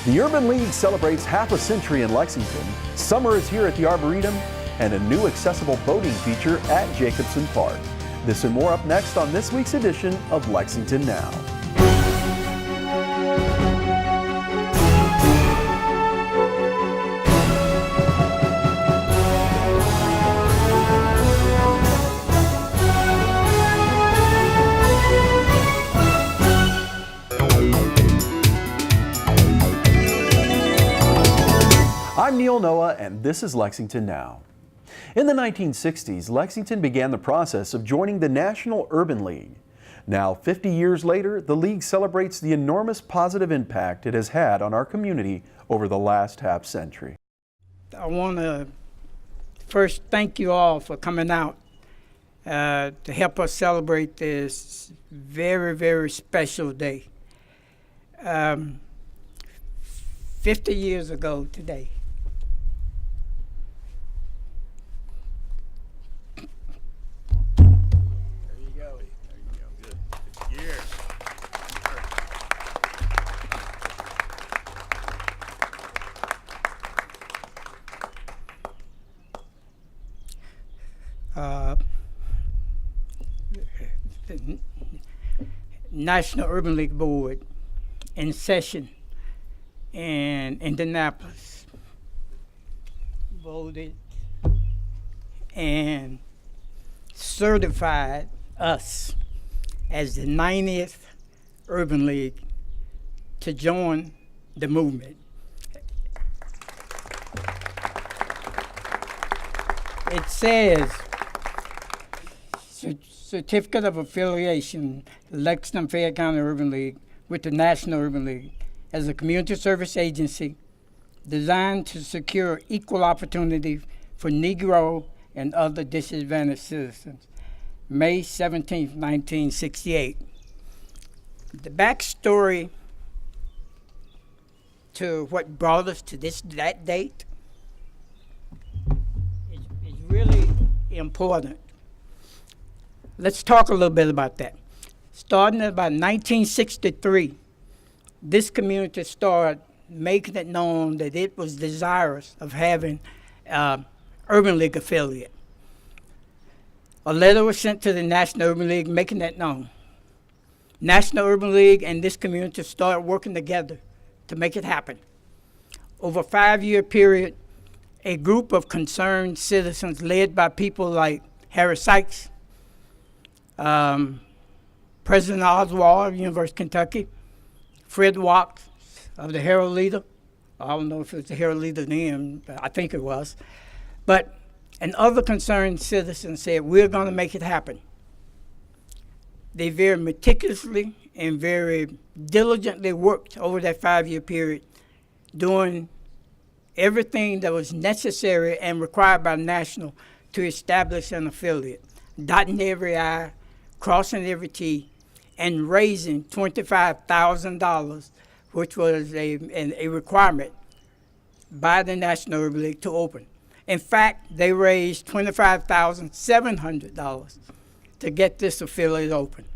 The Urban League celebrates half a century in Lexington. Summer is here at the Arboretum and a new accessible boating feature at Jacobson Park. This and more up next on this week's edition of Lexington Now. I'm Neil Noah, and this is Lexington Now. In the 1960s, Lexington began the process of joining the National Urban League. Now, 50 years later, the league celebrates the enormous positive impact it has had on our community over the last half century. I want to first thank you all for coming out to help us celebrate this very, very special day. 50 years ago today, the National Urban League Board in session in Indianapolis voted and certified us as the 90th Urban League to join the movement. It says, Certificate of Affiliation, Lexington Fayette County Urban League with the National Urban League as a community service agency designed to secure equal opportunity for Negro and other disadvantaged citizens. May 17, 1968. The backstory to what brought us to that date is really important. Let's talk a little bit about that. Starting in about 1963, this community started making it known that it was desirous of having Urban League affiliate. A letter was sent to the National Urban League making that known. National Urban League and this community started working together to make it happen. Over a 5-year period, a group of concerned citizens led by people like Harry Sykes, President Oswald of University of Kentucky, Fred Watts of the Herald Leader. I don't know if it was the Herald Leader then, but I think it was. But and other concerned citizens said, we're going to make it happen. They very meticulously and very diligently worked over that 5-year period, doing everything that was necessary and required by National to establish an affiliate, dotting every I, crossing every T, and raising $25,000, which was a requirement by the National Urban League to open. In fact, they raised $25,700 to get this affiliate open.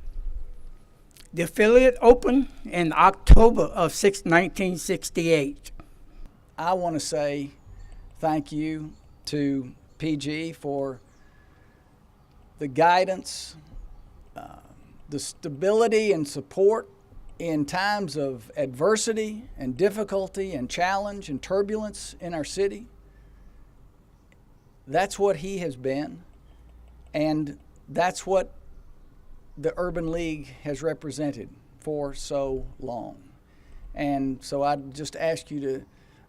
The affiliate opened in October of 1968. I want to say thank you to PG for the guidance, the stability and support in times of adversity and difficulty and challenge and turbulence in our city. That's what he has been, and that's what the Urban League has represented for so long. And so I just ask you to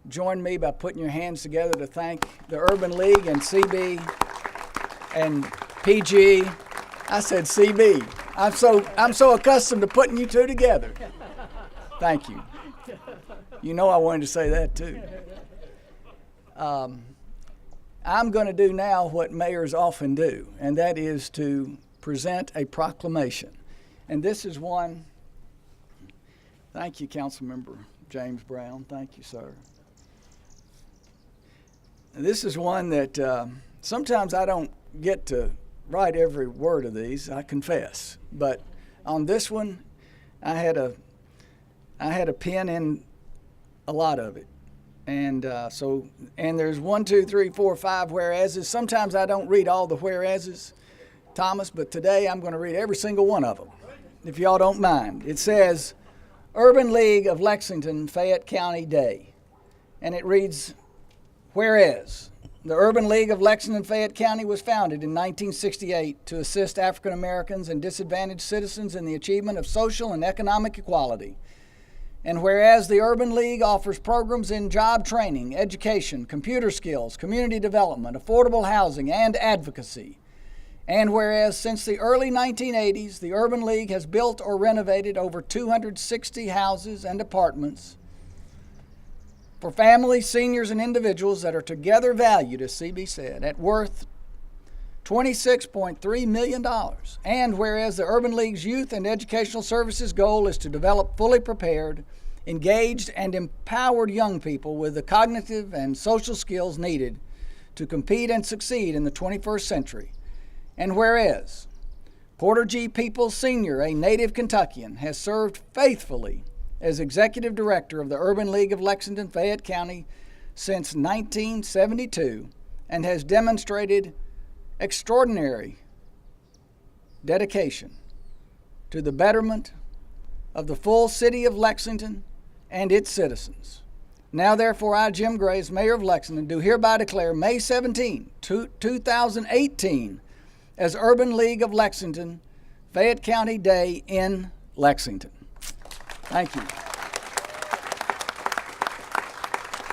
join me by putting your hands together to thank the Urban League and CB and PG. I said CB. I'm so accustomed to putting you two together. Thank you. You know I wanted to say that too. I'm going to do now what mayors often do, and that is to present a proclamation. And this is one. Thank you, Councilmember James Brown. Thank you, sir. And this is one that sometimes I don't get to write every word of these, I confess. But on this one, I had a pen in a lot of it. And and there's 1, 2, 3, 4, 5 whereases. Sometimes I don't read all the whereases, Thomas, but today I'm going to read every single one of them, if y'all don't mind. It says, Urban League of Lexington, Fayette County Day. And it reads, whereas the Urban League of Lexington, Fayette County was founded in 1968 to assist African Americans and disadvantaged citizens in the achievement of social and economic equality. And whereas the Urban League offers programs in job training, education, computer skills, community development, affordable housing, and advocacy. And whereas since the early 1980s, the Urban League has built or renovated over 260 houses and apartments for families, seniors, and individuals that are together valued, as CB said, at worth $26.3 million. And whereas the Urban League's youth and educational services goal is to develop fully prepared, engaged, and empowered young people with the cognitive and social skills needed to compete and succeed in the 21st century. And whereas Porter G. Peoples Sr., a native Kentuckian, has served faithfully as executive director of the Urban League of Lexington, Fayette County since 1972 and has demonstrated extraordinary dedication to the betterment of the full city of Lexington and its citizens. Now, therefore, I, Jim Gray, as mayor of Lexington, do hereby declare May 17, 2018 as Urban League of Lexington, Fayette County Day in Lexington. Thank you.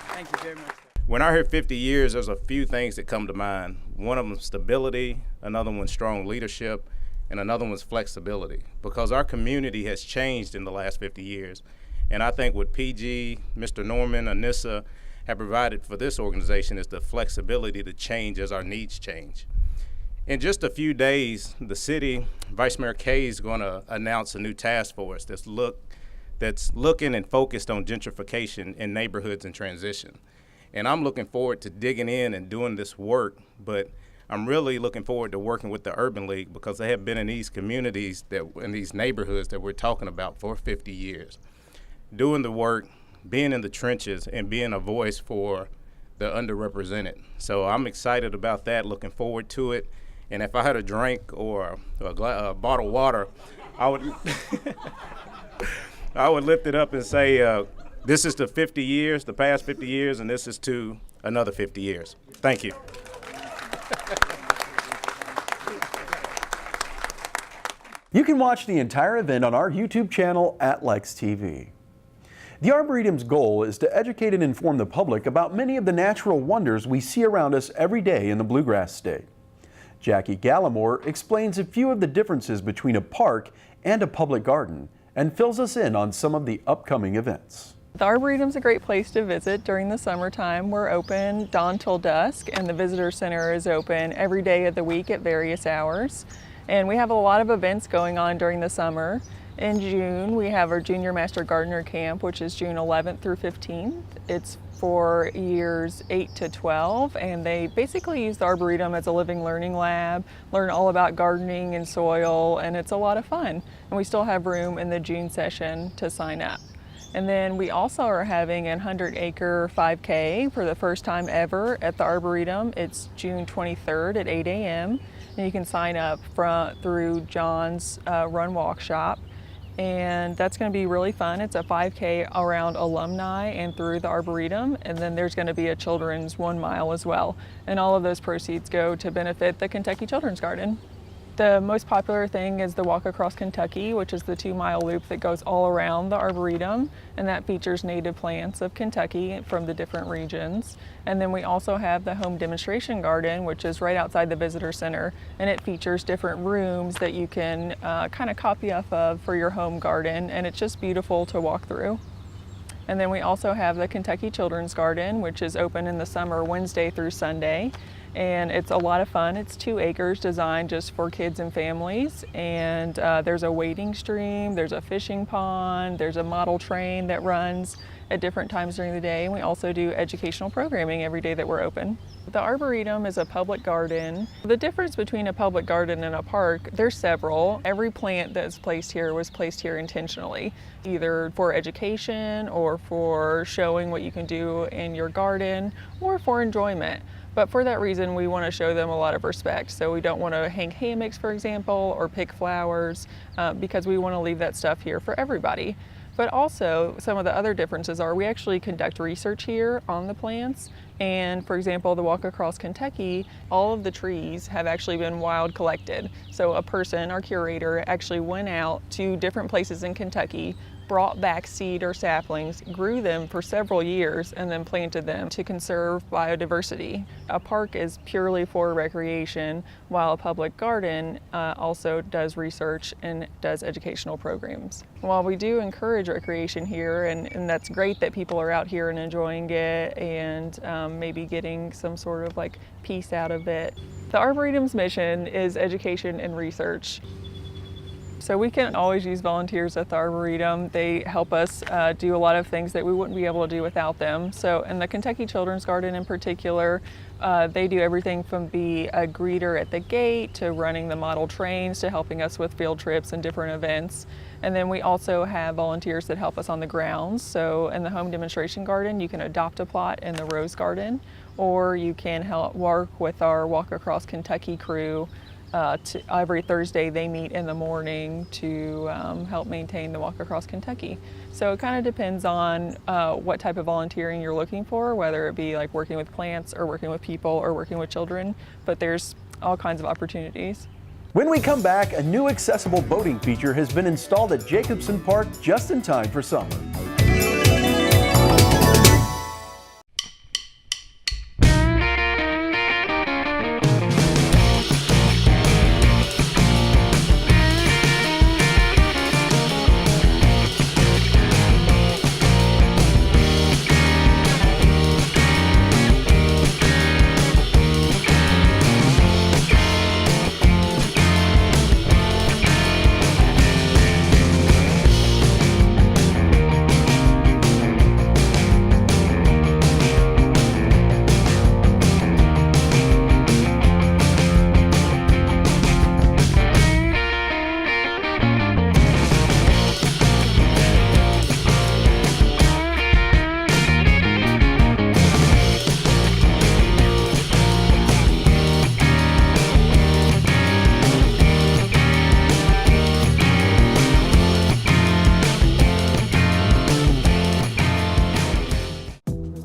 Thank you very much. When I hear 50 years, there's a few things that come to mind. One of them is stability, another one's strong leadership, and another one's flexibility. Because our community has changed in the last 50 years. And I think what PG, Mr. Norman, Anissa have provided for this organization is the flexibility to change as our needs change. In just a few days, the city, Vice Mayor Kay is going to announce a new task force that's looking and focused on gentrification in neighborhoods in transition. And I'm looking forward to digging in and doing this work, but I'm really looking forward to working with the Urban League because they have been in these communities, in these neighborhoods that we're talking about for 50 years. Doing the work, being in the trenches, and being a voice for the underrepresented. So I'm excited about that, looking forward to it. And if I had a drink or a bottle of water, I would I would lift it up and say, this is the 50 years, the past 50 years, and this is to another 50 years. Thank you. You can watch the entire event on our YouTube channel at Lex TV. The Arboretum's goal is to educate and inform the public about many of the natural wonders we see around us every day in the Bluegrass State. Jackie Gallimore explains a few of the differences between a park and a public garden and fills us in on some of the upcoming events. The Arboretum's a great place to visit during the summertime. We're open dawn till dusk, and the visitor center is open every day of the week at various hours. And we have a lot of events going on during the summer. In June, we have our Junior Master Gardener Camp, which is June 11th through 15th. It's for years 8 to 12, and they basically use the Arboretum as a living learning lab, learn all about gardening and soil, and it's a lot of fun. And we still have room in the June session to sign up. And then we also are having a 100-acre 5K for the first time ever at the Arboretum. It's June 23rd at 8 a.m. And you can sign up through John's Run Walk Shop. And that's going to be really fun. It's a 5K around alumni and through the Arboretum, and then there's going to be a children's 1 mile as well. And all of those proceeds go to benefit the Kentucky Children's Garden. The most popular thing is the Walk Across Kentucky, which is the 2-mile loop that goes all around the Arboretum, and that features native plants of Kentucky from the different regions. And then we also have the Home Demonstration Garden, which is right outside the Visitor Center, and it features different rooms that you can kind of copy off of for your home garden, and it's just beautiful to walk through. And then we also have the Kentucky Children's Garden, which is open in the summer Wednesday through Sunday. And it's a lot of fun. It's 2 acres designed just for kids and families. And there's a wading stream, there's a fishing pond, there's a model train that runs. at different times during the day. And we also do educational programming every day that we're open. The Arboretum is a public garden. The difference between a public garden and a park, there's several. Every plant that's placed here was placed here intentionally, either for education or for showing what you can do in your garden or for enjoyment. But for that reason, we want to show them a lot of respect. So we don't want to hang hammocks, for example, or pick flowers, because we want to leave that stuff here for everybody. But also, some of the other differences are we actually conduct research here on the plants. And for example, the Walk Across Kentucky, all of the trees have actually been wild collected. So a person, our curator, actually went out to different places in Kentucky, brought back seed or saplings, grew them for several years, and then planted them to conserve biodiversity. A park is purely for recreation, while a public garden also does research and does educational programs. While we do encourage recreation here, and that's great that people are out here and enjoying it and maybe getting some sort of like peace out of it, the Arboretum's mission is education and research. So we can always use volunteers at the Arboretum. They help us do a lot of things that we wouldn't be able to do without them. So in the Kentucky Children's Garden in particular, they do everything from being a greeter at the gate to running the model trains to helping us with field trips and different events. And then we also have volunteers that help us on the grounds. So in the home demonstration garden, you can adopt a plot in the rose garden, or you can help work with our Walk Across Kentucky crew. Every Thursday they meet in the morning to help maintain the Walk Across Kentucky. So it kind of depends on what type of volunteering you're looking for, whether it be like working with plants or working with people or working with children, but there's all kinds of opportunities. When we come back, a new accessible boating feature has been installed at Jacobson Park just in time for summer.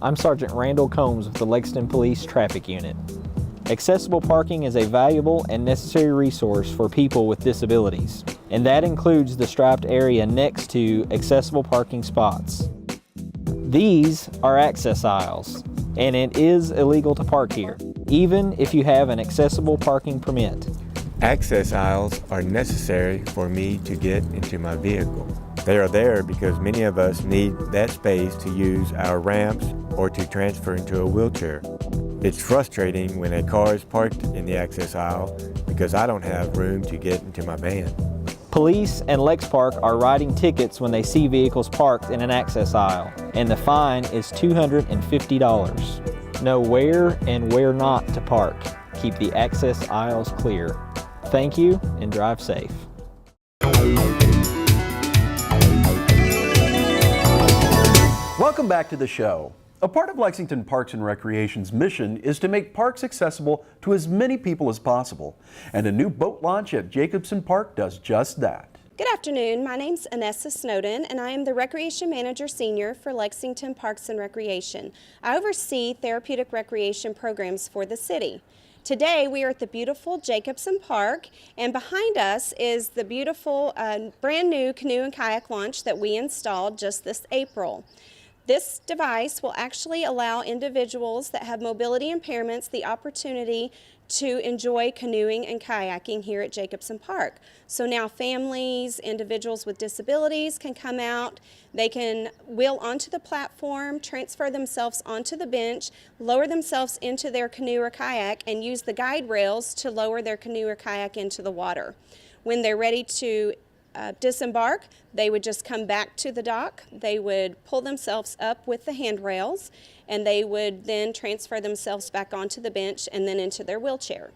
I'm Sergeant Randall Combs with the Lexington Police Traffic Unit. Accessible parking is a valuable and necessary resource for people with disabilities, and that includes the striped area next to accessible parking spots. These are access aisles, and it is illegal to park here, even if you have an accessible parking permit. Access aisles are necessary for me to get into my vehicle. They are there because many of us need that space to use our ramps or to transfer into a wheelchair. It's frustrating when a car is parked in the access aisle because I don't have room to get into my van. Police and Lex Park are writing tickets when they see vehicles parked in an access aisle, and the fine is $250. Know where and where not to park. Keep the access aisles clear. Thank you and drive safe. Welcome back to the show. A part of Lexington Parks and Recreation's mission is to make parks accessible to as many people as possible. And a new boat launch at Jacobson Park does just that. Good afternoon. My name's Anessa Snowden, and I am the Recreation Manager Senior for Lexington Parks and Recreation. I oversee therapeutic recreation programs for the city. Today we are at the beautiful Jacobson Park, and behind us is the beautiful brand new canoe and kayak launch that we installed just this April. This device will actually allow individuals that have mobility impairments the opportunity to enjoy canoeing and kayaking here at Jacobson Park. So now families, individuals with disabilities can come out, they can wheel onto the platform, transfer themselves onto the bench, lower themselves into their canoe or kayak, and use the guide rails to lower their canoe or kayak into the water. When they're ready to disembark, they would just come back to the dock. They would pull themselves up with the handrails, and they would then transfer themselves back onto the bench and then into their wheelchair.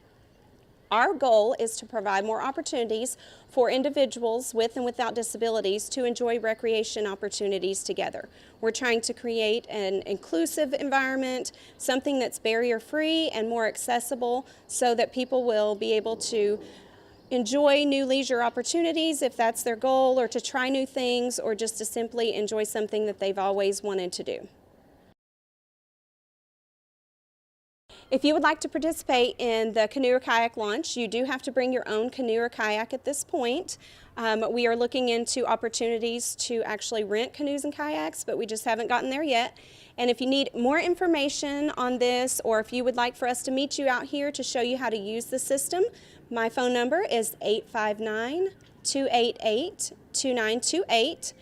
Our goal is to provide more opportunities for individuals with and without disabilities to enjoy recreation opportunities together. We're trying to create an inclusive environment, something that's barrier-free and more accessible so that people will be able to enjoy new leisure opportunities if that's their goal, or to try new things, or just to simply enjoy something that they've always wanted to do. If you would like to participate in the canoe or kayak launch, you do have to bring your own canoe or kayak at this point. We are looking into opportunities to actually rent canoes and kayaks, but we just haven't gotten there yet. And if you need more information on this, or if you would like for us to meet you out here to show you how to use the system, my phone number is 859-288-2928.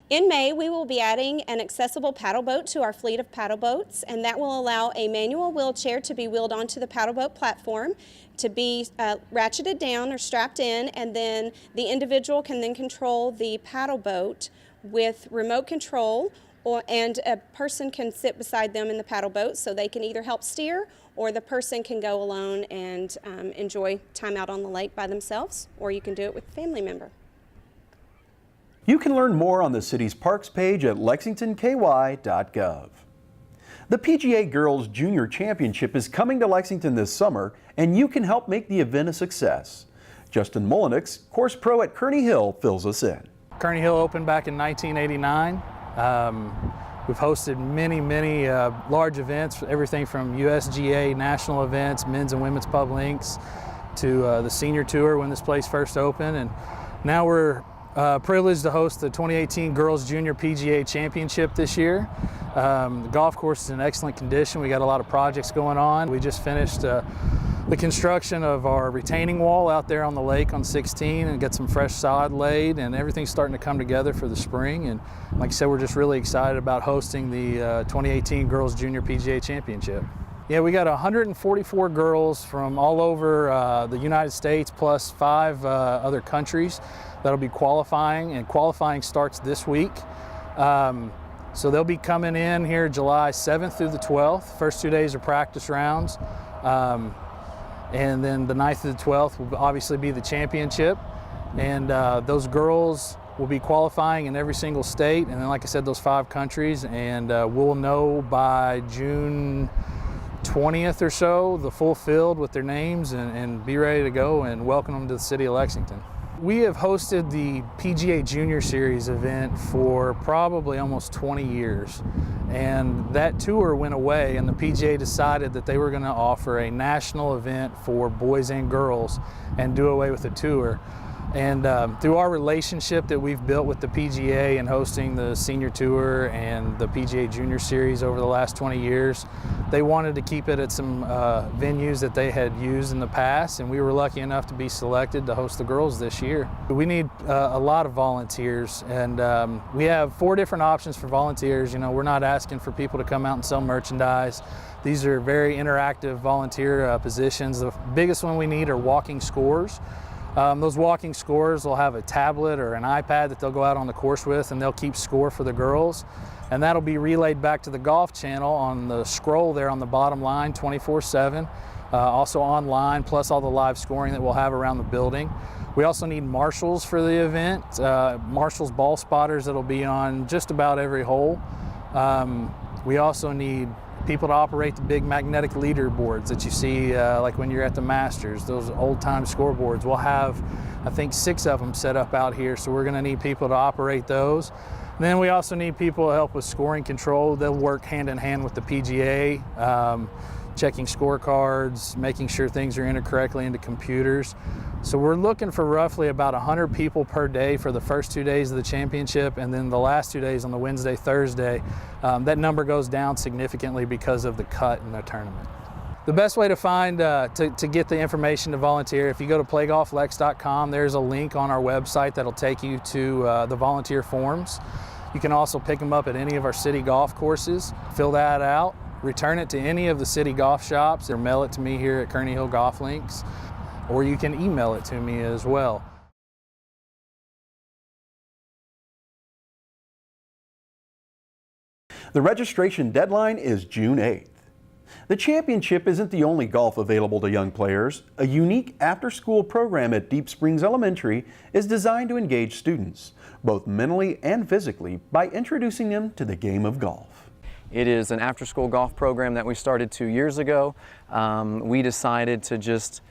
In May, we will be adding an accessible paddle boat to our fleet of paddle boats, and that will allow a manual wheelchair to be wheeled onto the paddle boat platform, to be ratcheted down or strapped in, and then the individual can then control the paddle boat with remote control, and a person can sit beside them in the paddle boat so they can either help steer, or the person can go alone and enjoy time out on the lake by themselves, or you can do it with a family member. You can learn more on the city's parks page at lexingtonky.gov. The PGA Girls Junior Championship is coming to Lexington this summer, and you can help make the event a success. Justin Mullenix, course pro at Kearney Hill, fills us in. Kearney Hill opened back in 1989. We've hosted many large events, everything from USGA national events, men's and women's pub links, to the senior tour when this place first opened. And now we're privileged to host the 2018 Girls Junior PGA Championship this year. The golf course is in excellent condition. We got a lot of projects going on. We just finished the construction of our retaining wall out there on the lake on 16 and got some fresh sod laid, and everything's starting to come together for the spring. And like I said, we're just really excited about hosting the 2018 Girls Junior PGA Championship. Yeah, we got 144 girls from all over the United States, plus 5 other countries that'll be qualifying, and qualifying starts this week. So they'll be coming in here July 7th through the 12th. First 2 days are practice rounds. And then the 9th to the 12th will obviously be the championship. And those girls will be qualifying in every single state. And then, like I said, those 5 countries. And we'll know by June 20th or so, the full field with their names, and be ready to go and welcome them to the city of Lexington. We have hosted the PGA Junior Series event for probably almost 20 years. And that tour went away, and the PGA decided that they were going to offer a national event for boys and girls and do away with the tour. And through our relationship that we've built with the PGA and hosting the Senior Tour and the PGA Junior Series over the last 20 years, they wanted to keep it at some venues that they had used in the past, and we were lucky enough to be selected to host the girls this year. We need a lot of volunteers, and we have 4 different options for volunteers. You know, we're not asking for people to come out and sell merchandise. These are very interactive volunteer positions. The biggest one we need are walking scores. Those walking scores will have a tablet or an iPad that they'll go out on the course with, and they'll keep score for the girls. And that'll be relayed back to the golf channel on the scroll there on the bottom line 24/7. Also online, plus all the live scoring that we'll have around the building. We also need marshals for the event, marshals ball spotters that'll be on just about every hole. We also need people to operate the big magnetic leaderboards that you see like when you're at the Masters, those old-time scoreboards. We'll have, I think, 6 of them set up out here, so we're going to need people to operate those. And then we also need people to help with scoring control. They'll work hand in hand with the PGA, checking scorecards, making sure things are entered correctly into computers. So we're looking for roughly about 100 people per day for the first 2 days of the championship, and then the last 2 days on the Wednesday, Thursday, that number goes down significantly because of the cut in the tournament. The best way to find, to get the information to volunteer, if you go to playgolflex.com, there's a link on our website that'll take you to the volunteer forms. You can also pick them up at any of our city golf courses, fill that out, return it to any of the city golf shops, or mail it to me here at Kearney Hill Golf Links. or you can email it to me as well. The registration deadline is June 8th. The championship isn't the only golf available to young players. A unique after-school program at Deep Springs Elementary is designed to engage students, both mentally and physically, by introducing them to the game of golf. It is an after-school golf program that we started 2 years ago. We decided to just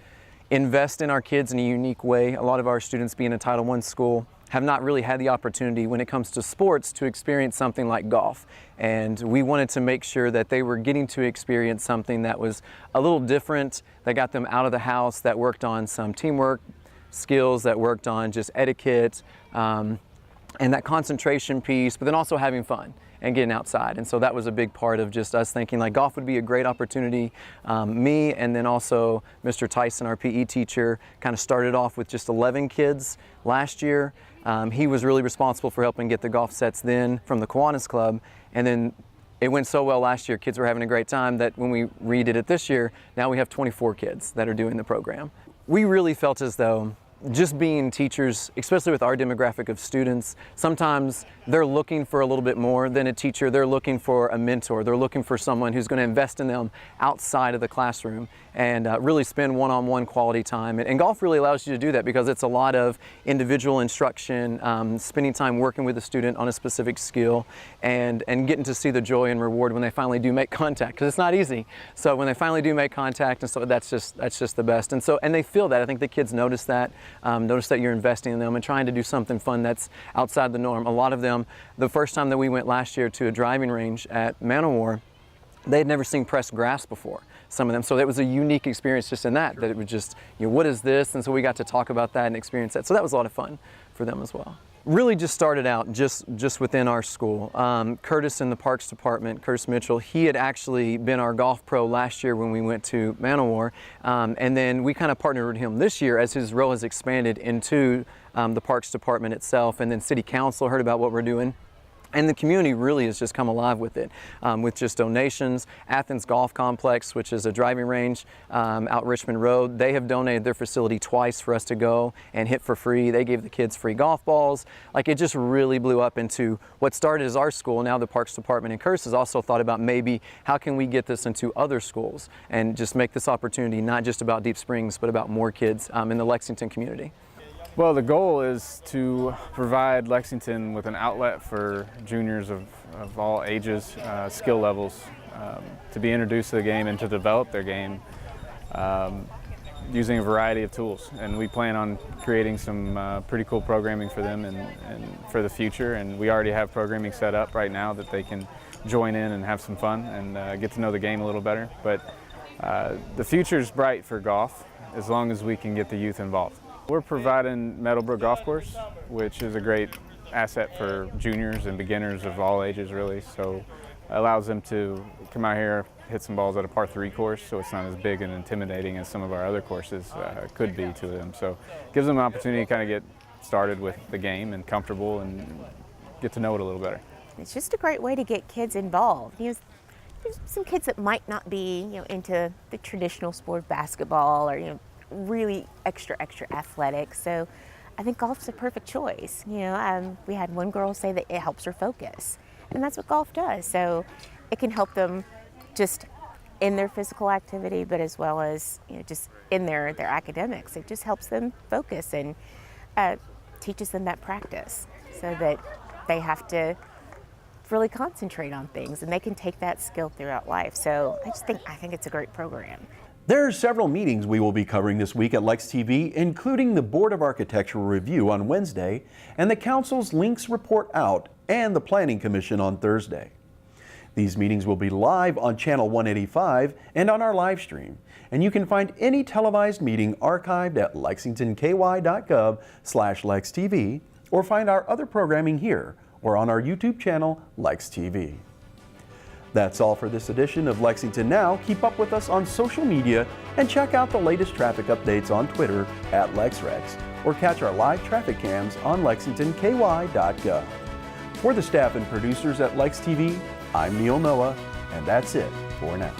invest in our kids in a unique way. A lot of our students, being a Title I school, have not really had the opportunity when it comes to sports to experience something like golf. And we wanted to make sure that they were getting to experience something that was a little different, that got them out of the house, that worked on some teamwork skills, that worked on just etiquette, and that concentration piece, but then also having fun and getting outside. And so that was a big part of just us thinking like golf would be a great opportunity. Me and then also Mr. Tyson, our PE teacher, kind of started off with just 11 kids last year. He was really responsible for helping get the golf sets then from the Kiwanis Club, and then it went so well last year, kids were having a great time, that when we redid it this year, now we have 24 kids that are doing the program. We really felt as though just being teachers, especially with our demographic of students, sometimes they're looking for a little bit more than a teacher. They're looking for a mentor. They're looking for someone who's going to invest in them outside of the classroom and really spend one-on-one quality time. And golf really allows you to do that because it's a lot of individual instruction, spending time working with a student on a specific skill, and getting to see the joy and reward when they finally do make contact, because it's not easy. So when they finally do make contact, and so that's just the best. And they feel that. I think the kids notice that. Notice that you're investing in them and trying to do something fun that's outside the norm. A lot of them, the first time that we went last year to a driving range at Manowar, they had never seen pressed grass before, some of them. So it was a unique experience just in that it was just, what is this? And so we got to talk about that and experience that. So that was a lot of fun for them as well. Really just started out just within our school. Curtis in the Parks Department, Curtis Mitchell, he had actually been our golf pro last year when we went to Manowar, and then we kind of partnered with him this year as his role has expanded into the Parks Department itself, and then City Council heard about what we're doing. And the community really has just come alive with it, with just donations. Athens Golf Complex, which is a driving range out Richmond Road, they have donated their facility twice for us to go and hit for free. They gave the kids free golf balls. Like, it just really blew up into what started as our school. Now the Parks Department and Curtis has also thought about maybe how can we get this into other schools and just make this opportunity not just about Deep Springs, but about more kids in the Lexington community. Well, the goal is to provide Lexington with an outlet for juniors of all ages, skill levels, to be introduced to the game and to develop their game using a variety of tools. And we plan on creating some pretty cool programming for them and for the future. And we already have programming set up right now that they can join in and have some fun and get to know the game a little better. But the future is bright for golf as long as we can get the youth involved. We're providing Meadowbrook Golf Course, which is a great asset for juniors and beginners of all ages, really. So it allows them to come out here, hit some balls at a par 3 course, so it's not as big and intimidating as some of our other courses could be to them. So it gives them an opportunity to kind of get started with the game and comfortable and get to know it a little better. It's just a great way to get kids involved. There's some kids that might not be, into the traditional sport of basketball or, really extra athletic. So I think golf's a perfect choice. We had one girl say that it helps her focus, and that's what golf does. So it can help them just in their physical activity, but as well as just in their academics. It just helps them focus and teaches them that practice, so that they have to really concentrate on things, and they can take that skill throughout life. So I think it's a great program. There are several meetings we will be covering this week at Lex TV, including the Board of Architectural Review on Wednesday and the Council's Links Report Out and the Planning Commission on Thursday. These meetings will be live on Channel 185 and on our live stream, and you can find any televised meeting archived at lexingtonky.gov/LexTV or find our other programming here or on our YouTube channel, Lex TV. That's all for this edition of Lexington Now. Keep up with us on social media and check out the latest traffic updates on Twitter at LexRex or catch our live traffic cams on lexingtonky.gov. For the staff and producers at Lex TV, I'm Neil Noah, and that's it for now.